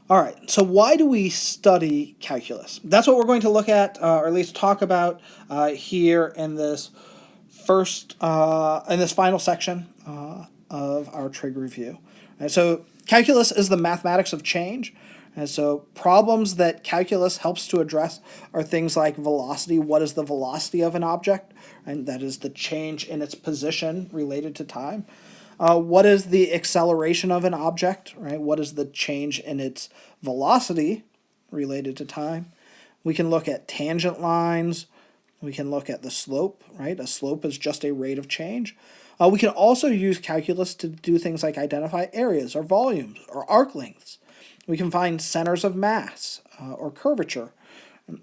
All right, so why do we study calculus? That's what we're going to look at, or at least talk about here in this final section of our trig review. And so calculus is the mathematics of change. And so problems that calculus helps to address are things like velocity. What is the velocity of an object? And that is the change in its position related to time. What is the acceleration of an object, right? What is the change in its velocity related to time? We can look at tangent lines. We can look at the slope, right? A slope is just a rate of change. We can also use calculus to do things like identify areas or volumes or arc lengths. We can find centers of mass or curvature.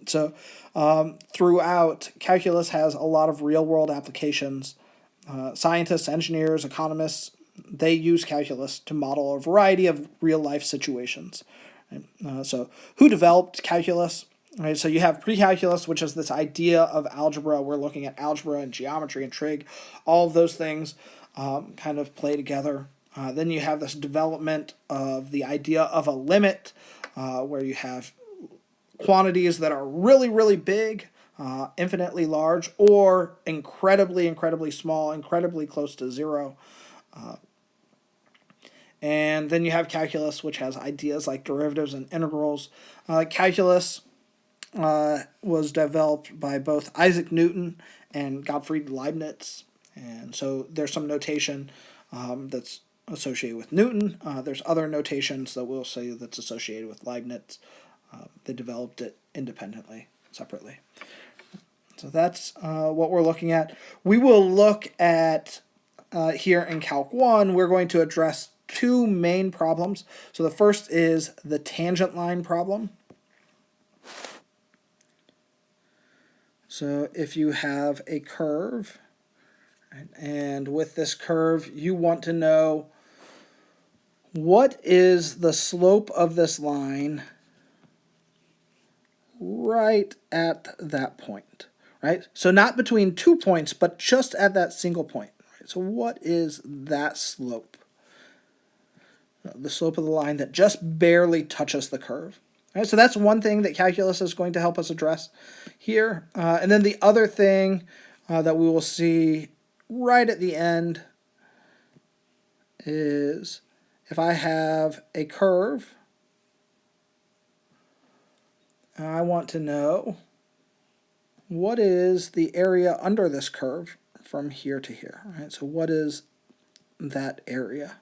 So throughout, calculus has a lot of real-world applications. Scientists, engineers, economists, they use calculus to model a variety of real-life situations. So who developed calculus? Right, so you have pre-calculus, which is this idea of algebra. We're looking at algebra and geometry and trig. All of those things kind of play together. Then you have this development of the idea of a limit, where you have quantities that are really, really big, infinitely large, or incredibly, incredibly small, incredibly close to zero. And then you have calculus, which has ideas like derivatives and integrals. Calculus was developed by both Isaac Newton and Gottfried Leibniz. And so there's some notation that's associated with Newton. There's other notations that we'll say that's associated with Leibniz. They developed it independently, separately. So that's what we're looking at. We will look at, here in Calc 1, we're going to address two main problems. So the first is the tangent line problem. So if you have a curve, and with this curve, you want to know what is the slope of this line right at that point, right? So not between 2 points, but just at that single point. Right? So what is that slope? The slope of the line that just barely touches the curve. Right, so that's one thing that calculus is going to help us address here. And then the other thing that we will see right at the end is if I have a curve, I want to know what is the area under this curve from here to here. Right? So what is that area?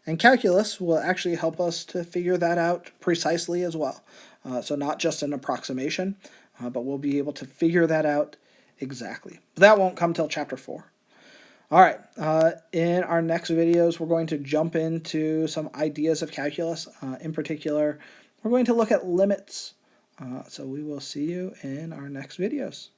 And calculus will actually help us to figure that out precisely as well. So not just an approximation, but we'll be able to figure that out exactly. But that won't come till chapter 4. All right, in our next videos, we're going to jump into some ideas of calculus. In particular, we're going to look at limits. So we will see you in our next videos.